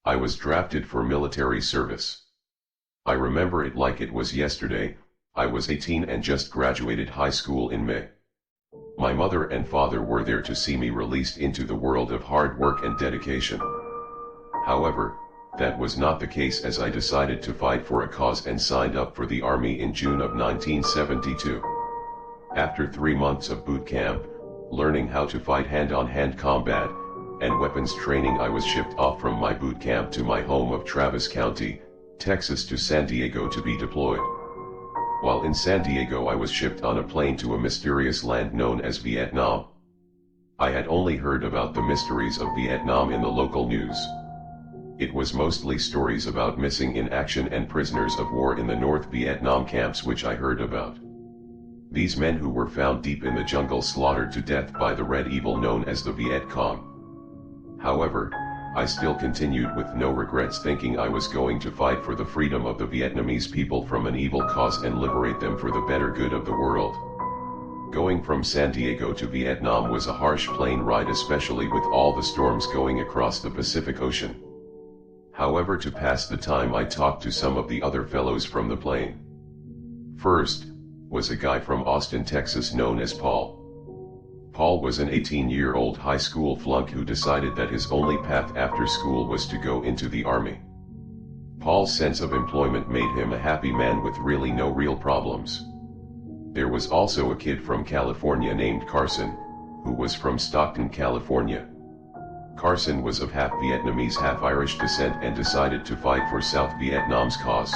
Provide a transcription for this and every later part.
I was drafted for military service. I remember it like it was yesterday. I was 18 and just graduated high school in May. My mother and father were there to see me released into the world of hard work and dedication. However, that was not the case, as I decided to fight for a cause and signed up for the Army in June of 1972. After 3 months of boot camp, learning how to fight hand-on-hand combat, and weapons training, I was shipped off from my boot camp to my home of Travis County, Texas, to San Diego to be deployed. While in San Diego, I was shipped on a plane to a mysterious land known as Vietnam. I had only heard about the mysteries of Vietnam in the local news. It was mostly stories about missing in action and prisoners of war in the North Vietnam camps which I heard about. These men who were found deep in the jungle, slaughtered to death by the red evil known as the Viet Cong. However, I still continued with no regrets, thinking I was going to fight for the freedom of the Vietnamese people from an evil cause and liberate them for the better good of the world. Going from San Diego to Vietnam was a harsh plane ride, especially with all the storms going across the Pacific Ocean. However, to pass the time, I talked to some of the other fellows from the plane. First was a guy from Austin, Texas, known as Paul. Paul was an 18-year-old high school flunk who decided that his only path after school was to go into the Army. Paul's sense of employment made him a happy man with really no real problems. There was also a kid from California named Carson, who was from Stockton, California. Carson was of half Vietnamese, half Irish descent and decided to fight for South Vietnam's cause.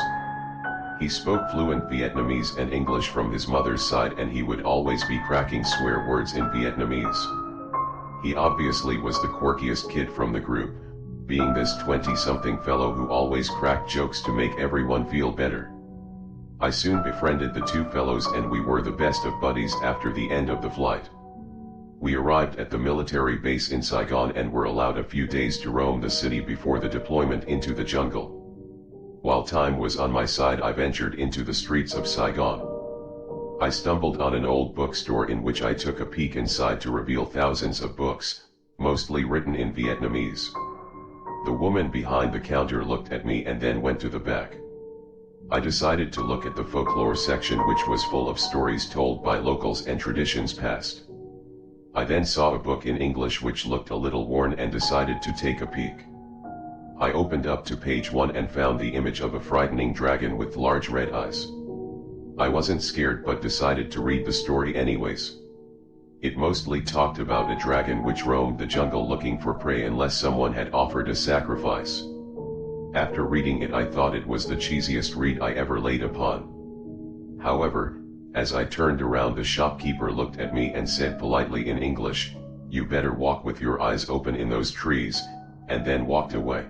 He spoke fluent Vietnamese and English from his mother's side, and he would always be cracking swear words in Vietnamese. He obviously was the quirkiest kid from the group, being this 20-something fellow who always cracked jokes to make everyone feel better. I soon befriended the two fellows and we were the best of buddies after the end of the flight. We arrived at the military base in Saigon and were allowed a few days to roam the city before the deployment into the jungle. While time was on my side, I ventured into the streets of Saigon. I stumbled on an old bookstore in which I took a peek inside to reveal thousands of books, mostly written in Vietnamese. The woman behind the counter looked at me and then went to the back. I decided to look at the folklore section, which was full of stories told by locals and traditions past. I then saw a book in English which looked a little worn and decided to take a peek. I opened up to page 1 and found the image of a frightening dragon with large red eyes. I wasn't scared but decided to read the story anyways. It mostly talked about a dragon which roamed the jungle looking for prey unless someone had offered a sacrifice. After reading it, I thought it was the cheesiest read I ever laid upon. However, as I turned around, the shopkeeper looked at me and said politely in English, "You better walk with your eyes open in those trees," and then walked away.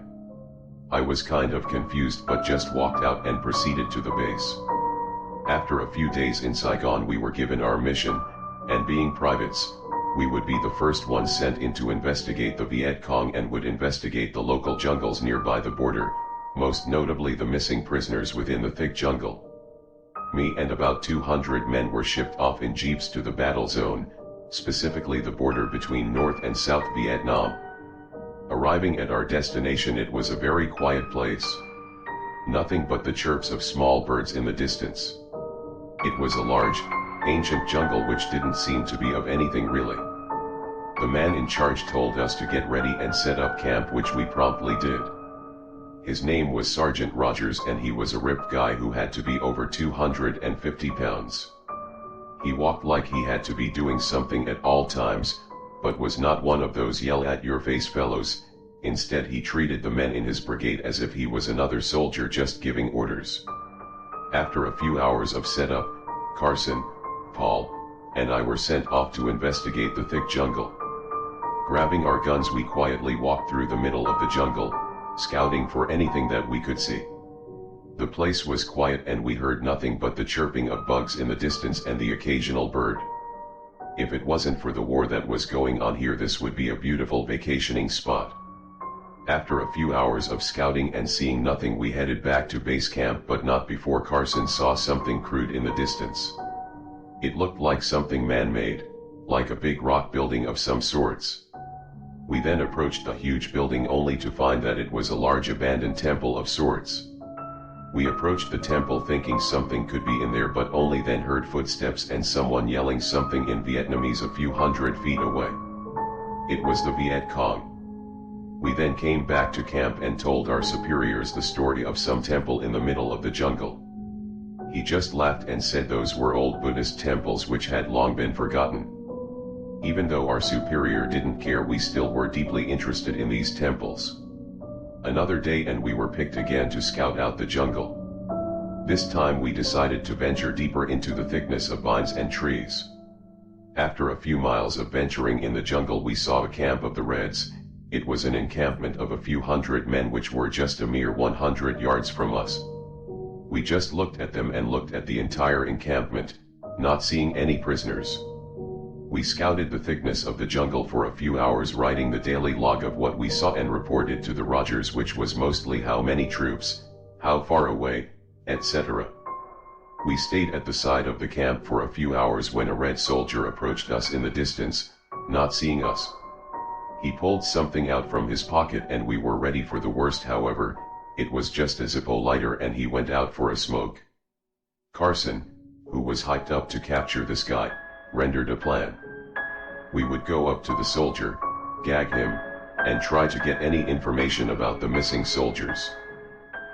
I was kind of confused but just walked out and proceeded to the base. After a few days in Saigon, we were given our mission, and being privates, we would be the first ones sent in to investigate the Viet Cong and would investigate the local jungles nearby the border, most notably the missing prisoners within the thick jungle. Me and about 200 men were shipped off in jeeps to the battle zone, specifically the border between North and South Vietnam. Arriving at our destination, it was a very quiet place. Nothing but the chirps of small birds in the distance. It was a large, ancient jungle which didn't seem to be of anything really. The man in charge told us to get ready and set up camp, which we promptly did. His name was Sergeant Rogers and he was a ripped guy who had to be over 250 pounds. He walked like he had to be doing something at all times, but was not one of those yell-at-your-face fellows. Instead, he treated the men in his brigade as if he was another soldier just giving orders. After a few hours of setup, Carson, Paul, and I were sent off to investigate the thick jungle. Grabbing our guns, we quietly walked through the middle of the jungle, scouting for anything that we could see. The place was quiet and we heard nothing but the chirping of bugs in the distance and the occasional bird. If it wasn't for the war that was going on here, this would be a beautiful vacationing spot. After a few hours of scouting and seeing nothing, we headed back to base camp, but not before Carson saw something crude in the distance. It looked like something man-made, like a big rock building of some sorts. We then approached a huge building only to find that it was a large abandoned temple of sorts. We approached the temple thinking something could be in there, but only then heard footsteps and someone yelling something in Vietnamese a few hundred feet away. It was the Viet Cong. We then came back to camp and told our superiors the story of some temple in the middle of the jungle. He just laughed and said those were old Buddhist temples which had long been forgotten. Even though our superior didn't care, we still were deeply interested in these temples. Another day and we were picked again to scout out the jungle. This time we decided to venture deeper into the thickness of vines and trees. After a few miles of venturing in the jungle, we saw a camp of the Reds. It was an encampment of a few hundred men which were just a mere 100 yards from us. We just looked at them and looked at the entire encampment, not seeing any prisoners. We scouted the thickness of the jungle for a few hours, writing the daily log of what we saw and reported to the Rogers, which was mostly how many troops, how far away, etc. We stayed at the side of the camp for a few hours when a Red soldier approached us in the distance, not seeing us. He pulled something out from his pocket and we were ready for the worst. However, it was just a Zippo lighter and he went out for a smoke. Carson, who was hyped up to capture this guy, rendered a plan. We would go up to the soldier, gag him, and try to get any information about the missing soldiers.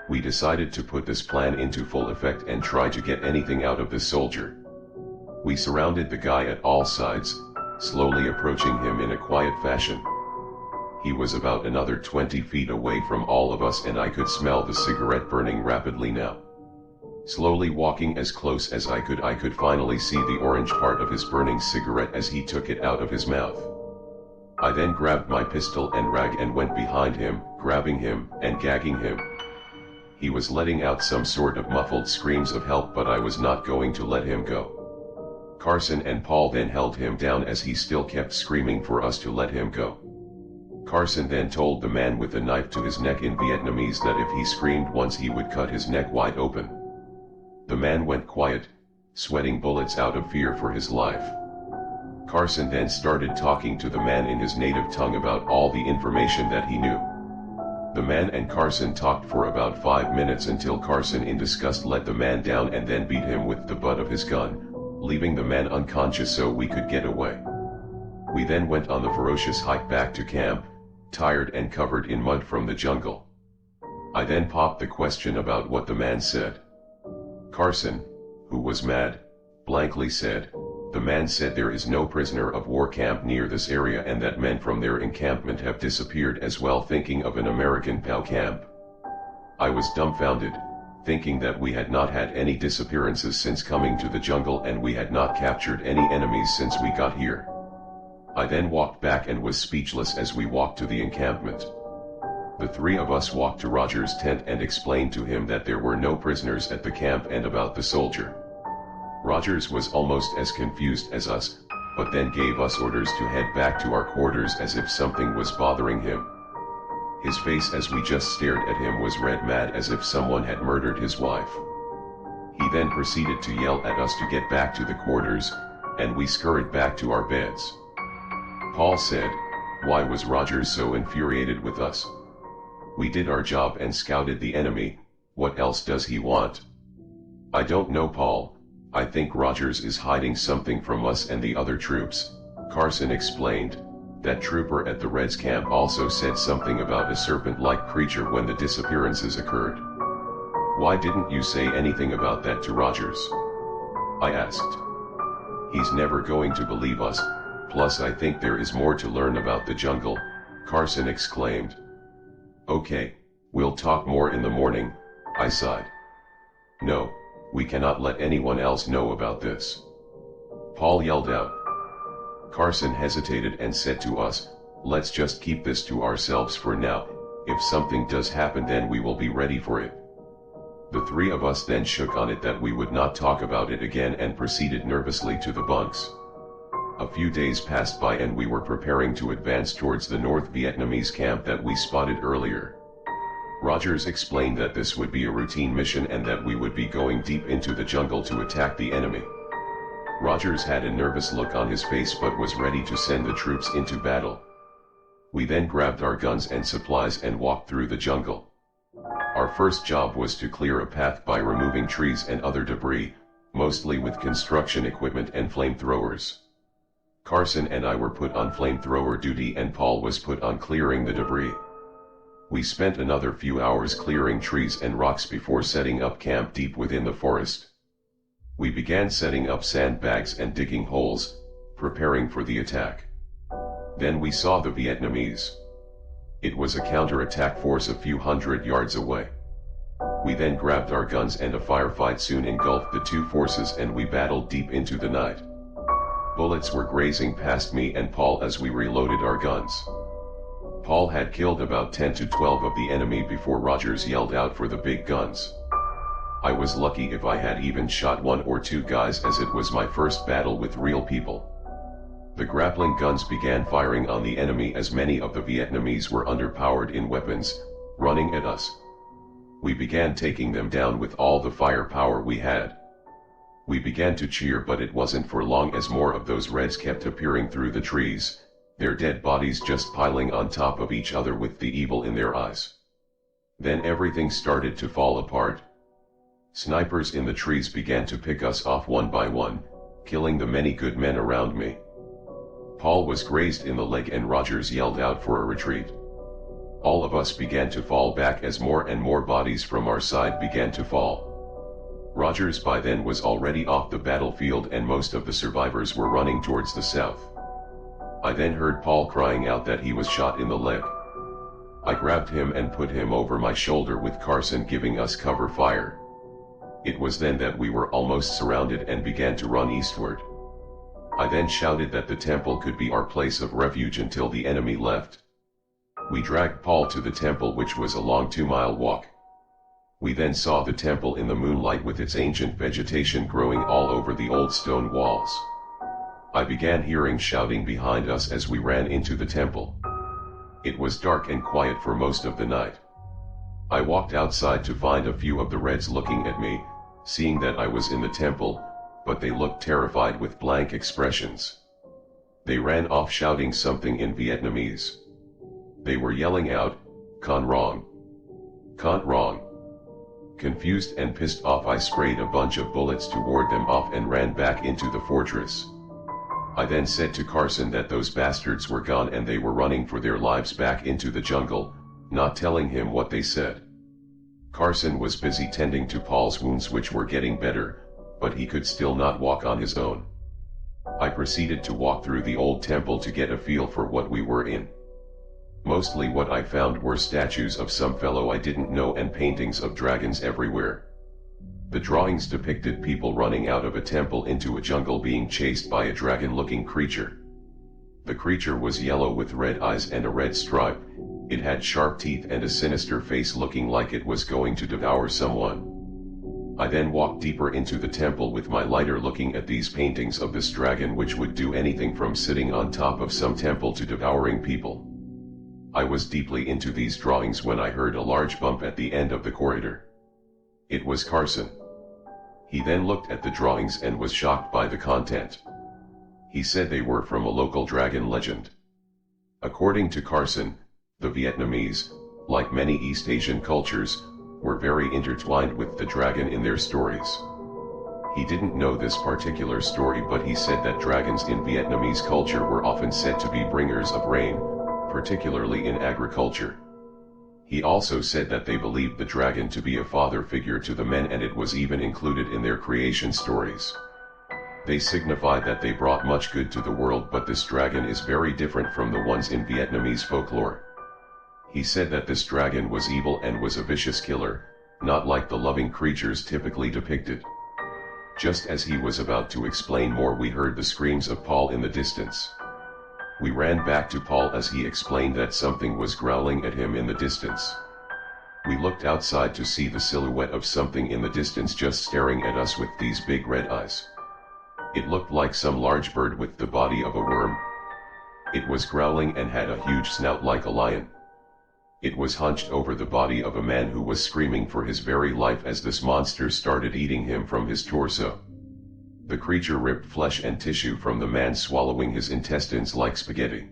We decided to put this plan into full effect and try to get anything out of the soldier. We surrounded the guy at all sides, slowly approaching him in a quiet fashion. He was about another 20 feet away from all of us and I could smell the cigarette burning rapidly now. Slowly walking as close as I could finally see the orange part of his burning cigarette as he took it out of his mouth. I then grabbed my pistol and rag and went behind him, grabbing him and gagging him. He was letting out some sort of muffled screams of help, but I was not going to let him go. Carson and Paul then held him down as he still kept screaming for us to let him go. Carson then told the man with the knife to his neck in Vietnamese that if he screamed once he would cut his neck wide open. The man went quiet, sweating bullets out of fear for his life. Carson then started talking to the man in his native tongue about all the information that he knew. The man and Carson talked for about 5 minutes until Carson in disgust let the man down and then beat him with the butt of his gun, leaving the man unconscious so we could get away. We then went on the ferocious hike back to camp, tired and covered in mud from the jungle. I then popped the question about what the man said. Carson, who was mad, blankly said, "The man said there is no prisoner of war camp near this area and that men from their encampment have disappeared as well," thinking of an American POW camp. I was dumbfounded, thinking that we had not had any disappearances since coming to the jungle and we had not captured any enemies since we got here. I then walked back and was speechless as we walked to the encampment. The three of us walked to Roger's tent and explained to him that there were no prisoners at the camp and about the soldier. Rogers was almost as confused as us, but then gave us orders to head back to our quarters as if something was bothering him. His face as we just stared at him was red mad as if someone had murdered his wife. He then proceeded to yell at us to get back to the quarters, and we scurried back to our beds. Paul said, "Why was Rogers so infuriated with us? We did our job and scouted the enemy, what else does he want?" "I don't know, Paul, I think Rogers is hiding something from us and the other troops," Carson explained. That trooper at the Reds camp also said something about a serpent-like creature when the disappearances occurred. "Why didn't you say anything about that to Rogers?" I asked. "He's never going to believe us, plus I think there is more to learn about the jungle," Carson exclaimed. "Okay, we'll talk more in the morning," I sighed. "No, we cannot let anyone else know about this," Paul yelled out. Carson hesitated and said to us, "Let's just keep this to ourselves for now, if something does happen then we will be ready for it." The three of us then shook on it that we would not talk about it again and proceeded nervously to the bunks. A few days passed by and we were preparing to advance towards the North Vietnamese camp that we spotted earlier. Rogers explained that this would be a routine mission and that we would be going deep into the jungle to attack the enemy. Rogers had a nervous look on his face but was ready to send the troops into battle. We then grabbed our guns and supplies and walked through the jungle. Our first job was to clear a path by removing trees and other debris, mostly with construction equipment and flamethrowers. Carson and I were put on flamethrower duty and Paul was put on clearing the debris. We spent another few hours clearing trees and rocks before setting up camp deep within the forest. We began setting up sandbags and digging holes, preparing for the attack. Then we saw the Vietnamese. It was a counterattack force a few hundred yards away. We then grabbed our guns and a firefight soon engulfed the two forces and we battled deep into the night. Bullets were grazing past me and Paul as we reloaded our guns. Paul had killed about 10 to 12 of the enemy before Rogers yelled out for the big guns. I was lucky if I had even shot one or two guys as it was my first battle with real people. The grappling guns began firing on the enemy as many of the Vietnamese were underpowered in weapons, running at us. We began taking them down with all the firepower we had. We began to cheer, but it wasn't for long as more of those Reds kept appearing through the trees, their dead bodies just piling on top of each other with the evil in their eyes. Then everything started to fall apart. Snipers in the trees began to pick us off one by one, killing the many good men around me. Paul was grazed in the leg and Rogers yelled out for a retreat. All of us began to fall back as more and more bodies from our side began to fall. Rogers by then was already off the battlefield and most of the survivors were running towards the south. I then heard Paul crying out that he was shot in the leg. I grabbed him and put him over my shoulder with Carson giving us cover fire. It was then that we were almost surrounded and began to run eastward. I then shouted that the temple could be our place of refuge until the enemy left. We dragged Paul to the temple, which was a long 2-mile walk. We then saw the temple in the moonlight with its ancient vegetation growing all over the old stone walls. I began hearing shouting behind us as we ran into the temple. It was dark and quiet for most of the night. I walked outside to find a few of the Reds looking at me, seeing that I was in the temple, but they looked terrified with blank expressions. They ran off shouting something in Vietnamese. They were yelling out, "Con Rong! Con Rong!" Confused and pissed off, I sprayed a bunch of bullets to ward them off and ran back into the fortress. I then said to Carson that those bastards were gone and they were running for their lives back into the jungle, not telling him what they said. Carson was busy tending to Paul's wounds, which were getting better, but he could still not walk on his own. I proceeded to walk through the old temple to get a feel for what we were in. Mostly what I found were statues of some fellow I didn't know and paintings of dragons everywhere. The drawings depicted people running out of a temple into a jungle being chased by a dragon-looking creature. The creature was yellow with red eyes and a red stripe. It had sharp teeth and a sinister face looking like it was going to devour someone. I then walked deeper into the temple with my lighter looking at these paintings of this dragon, which would do anything from sitting on top of some temple to devouring people. I was deeply into these drawings when I heard a large bump at the end of the corridor. It was Carson. He then looked at the drawings and was shocked by the content. He said they were from a local dragon legend. According to Carson, the Vietnamese, like many East Asian cultures, were very intertwined with the dragon in their stories. He didn't know this particular story, but he said that dragons in Vietnamese culture were often said to be bringers of rain, particularly in agriculture. He also said that they believed the dragon to be a father figure to the men, and it was even included in their creation stories. They signified that they brought much good to the world, but this dragon is very different from the ones in Vietnamese folklore. He said that this dragon was evil and was a vicious killer, not like the loving creatures typically depicted. Just as he was about to explain more, we heard the screams of Paul in the distance. We ran back to Paul as he explained that something was growling at him in the distance. We looked outside to see the silhouette of something in the distance just staring at us with these big red eyes. It looked like some large bird with the body of a worm. It was growling and had a huge snout like a lion. It was hunched over the body of a man who was screaming for his very life as this monster started eating him from his torso. The creature ripped flesh and tissue from the man, swallowing his intestines like spaghetti.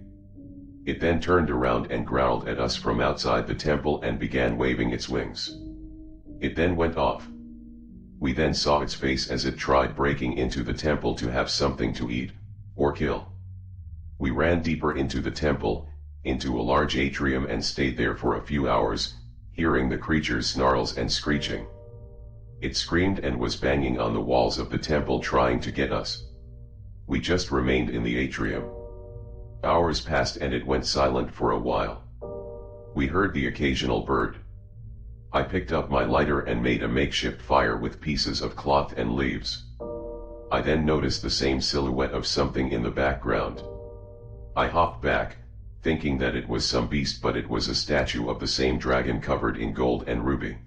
It then turned around and growled at us from outside the temple and began waving its wings. It then went off. We then saw its face as it tried breaking into the temple to have something to eat, or kill. We ran deeper into the temple, into a large atrium and stayed there for a few hours, hearing the creature's snarls and screeching. It screamed and was banging on the walls of the temple trying to get us. We just remained in the atrium. Hours passed and it went silent for a while. We heard the occasional bird. I picked up my lighter and made a makeshift fire with pieces of cloth and leaves. I then noticed the same silhouette of something in the background. I hopped back, thinking that it was some beast, but it was a statue of the same dragon covered in gold and ruby.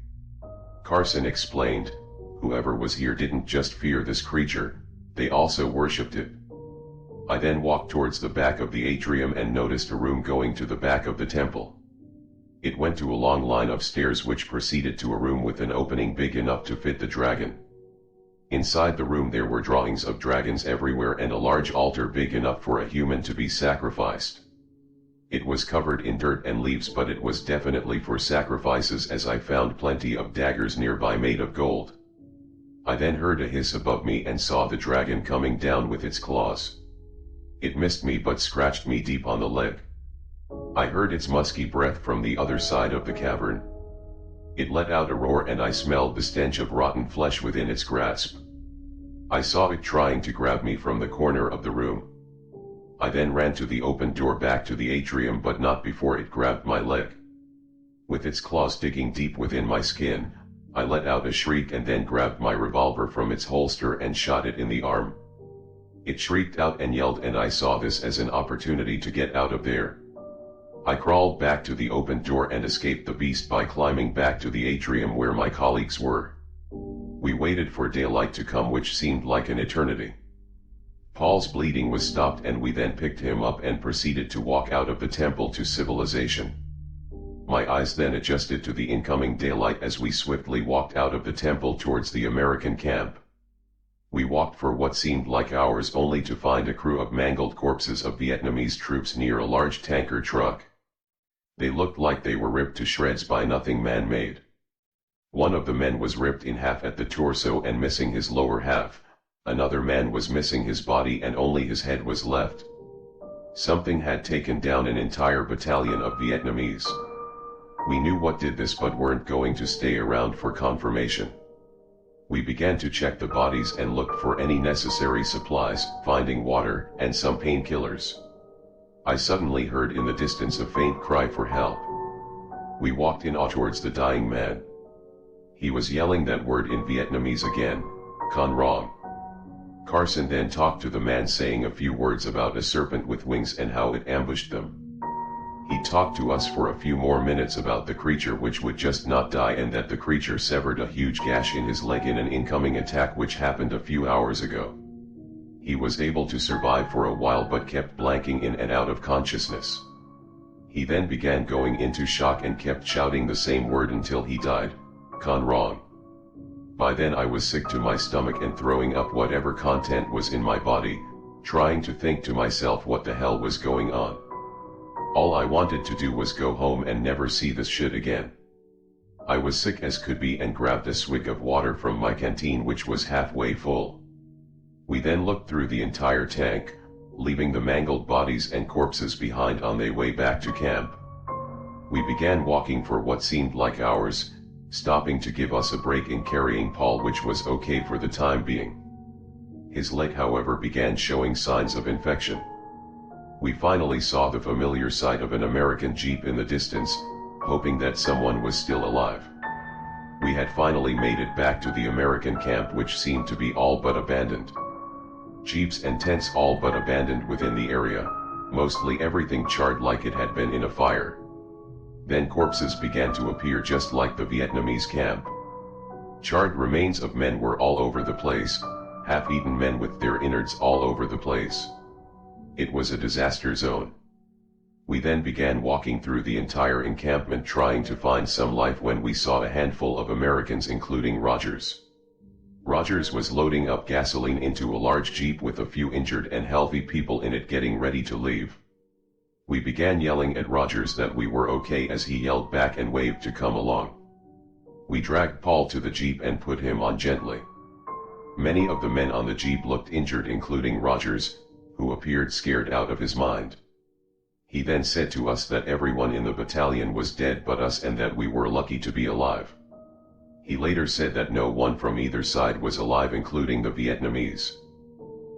Carson explained, whoever was here didn't just fear this creature, they also worshipped it. I then walked towards the back of the atrium and noticed a room going to the back of the temple. It went to a long line of stairs which proceeded to a room with an opening big enough to fit the dragon. Inside the room there were drawings of dragons everywhere and a large altar big enough for a human to be sacrificed. It was covered in dirt and leaves, but it was definitely for sacrifices, as I found plenty of daggers nearby made of gold. I then heard a hiss above me and saw the dragon coming down with its claws. It missed me but scratched me deep on the leg. I heard its musky breath from the other side of the cavern. It let out a roar and I smelled the stench of rotten flesh within its grasp. I saw it trying to grab me from the corner of the room. I then ran to the open door back to the atrium, but not before it grabbed my leg. With its claws digging deep within my skin, I let out a shriek and then grabbed my revolver from its holster and shot it in the arm. It shrieked out and yelled, and I saw this as an opportunity to get out of there. I crawled back to the open door and escaped the beast by climbing back to the atrium where my colleagues were. We waited for daylight to come, which seemed like an eternity. Paul's bleeding was stopped and we then picked him up and proceeded to walk out of the temple to civilization. My eyes then adjusted to the incoming daylight as we swiftly walked out of the temple towards the American camp. We walked for what seemed like hours only to find a crew of mangled corpses of Vietnamese troops near a large tanker truck. They looked like they were ripped to shreds by nothing man-made. One of the men was ripped in half at the torso and missing his lower half, another man was missing his body and only his head was left. Something had taken down an entire battalion of Vietnamese. We knew what did this but weren't going to stay around for confirmation. We began to check the bodies and looked for any necessary supplies, finding water and some painkillers. I suddenly heard in the distance a faint cry for help. We walked in towards the dying man. He was yelling that word in Vietnamese again, "Con Rong." Carson then talked to the man, saying a few words about a serpent with wings and how it ambushed them. He talked to us for a few more minutes about the creature which would just not die, and that the creature severed a huge gash in his leg in an incoming attack which happened a few hours ago. He was able to survive for a while but kept blanking in and out of consciousness. He then began going into shock and kept shouting the same word until he died, "Con Rong." By then I was sick to my stomach and throwing up whatever content was in my body, trying to think to myself what the hell was going on. All I wanted to do was go home and never see this shit again. I was sick as could be and grabbed a swig of water from my canteen, which was halfway full. We then looked through the entire tank, leaving the mangled bodies and corpses behind on their way back to camp. We began walking for what seemed like hours, stopping to give us a break in carrying Paul, which was okay for the time being. His leg, however, began showing signs of infection. We finally saw the familiar sight of an American Jeep in the distance, hoping that someone was still alive. We had finally made it back to the American camp, which seemed to be all but abandoned. Jeeps and tents all but abandoned within the area, mostly everything charred like it had been in a fire. Then corpses began to appear just like the Vietnamese camp. Charred remains of men were all over the place, half-eaten men with their innards all over the place. It was a disaster zone. We then began walking through the entire encampment trying to find some life when we saw a handful of Americans, including Rogers. Rogers was loading up gasoline into a large Jeep with a few injured and healthy people in it, getting ready to leave. We began yelling at Rogers that we were okay as he yelled back and waved to come along. We dragged Paul to the jeep and put him on gently. Many of the men on the jeep looked injured, including Rogers, who appeared scared out of his mind. He then said to us that everyone in the battalion was dead but us and that we were lucky to be alive. He later said that no one from either side was alive, including the Vietnamese.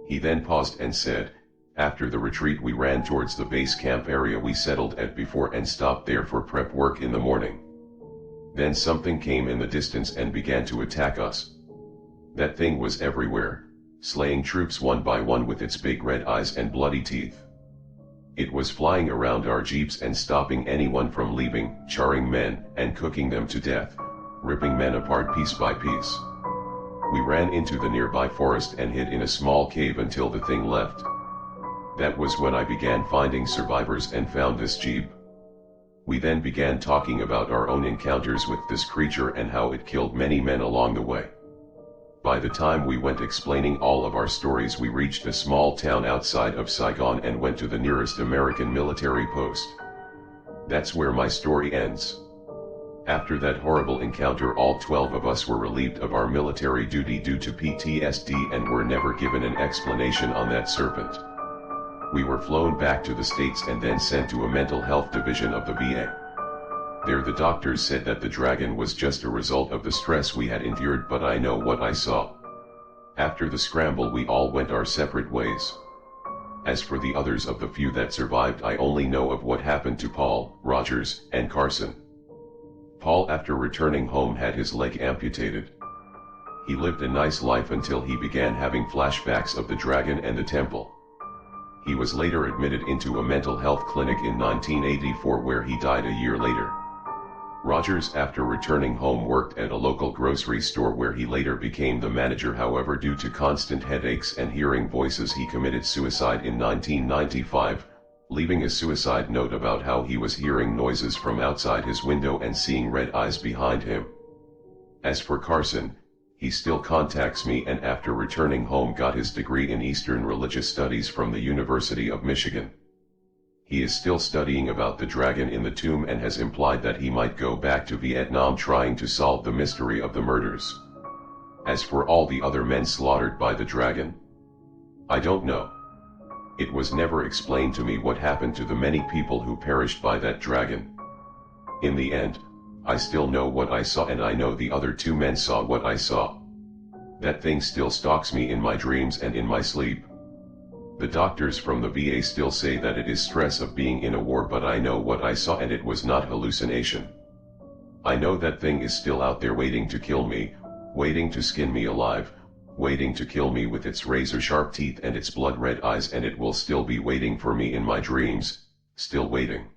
He then paused and said, "After the retreat we ran towards the base camp area we settled at before and stopped there for prep work in the morning. Then something came in the distance and began to attack us. That thing was everywhere, slaying troops one by one with its big red eyes and bloody teeth. It was flying around our jeeps and stopping anyone from leaving, charring men, and cooking them to death, ripping men apart piece by piece. We ran into the nearby forest and hid in a small cave until the thing left. That was when I began finding survivors and found this jeep. We then began talking about our own encounters with this creature and how it killed many men along the way. By the time we went explaining all of our stories, we reached a small town outside of Saigon and went to the nearest American military post. That's where my story ends. After that horrible encounter, all 12 of us were relieved of our military duty due to PTSD and were never given an explanation on that serpent. We were flown back to the States and then sent to a mental health division of the VA. There the doctors said that the dragon was just a result of the stress we had endured, but I know what I saw. After the scramble we all went our separate ways. As for the others of the few that survived, I only know of what happened to Paul, Rogers, and Carson. Paul, after returning home, had his leg amputated. He lived a nice life until he began having flashbacks of the dragon and the temple. He was later admitted into a mental health clinic in 1984 where he died a year later. Rogers, after returning home, worked at a local grocery store where he later became the manager. However, due to constant headaches and hearing voices, he committed suicide in 1995, leaving a suicide note about how he was hearing noises from outside his window and seeing red eyes behind him. As for Carson, he still contacts me and after returning home got his degree in Eastern Religious Studies from the University of Michigan. He is still studying about the dragon in the tomb and has implied that he might go back to Vietnam trying to solve the mystery of the murders. As for all the other men slaughtered by the dragon, I don't know. It was never explained to me what happened to the many people who perished by that dragon. In the end, I still know what I saw, and I know the other two men saw what I saw. That thing still stalks me in my dreams and in my sleep. The doctors from the VA still say that it is stress of being in a war, but I know what I saw and it was not hallucination. I know that thing is still out there waiting to kill me, waiting to skin me alive, waiting to kill me with its razor-sharp teeth and its blood-red eyes, and it will still be waiting for me in my dreams, still waiting.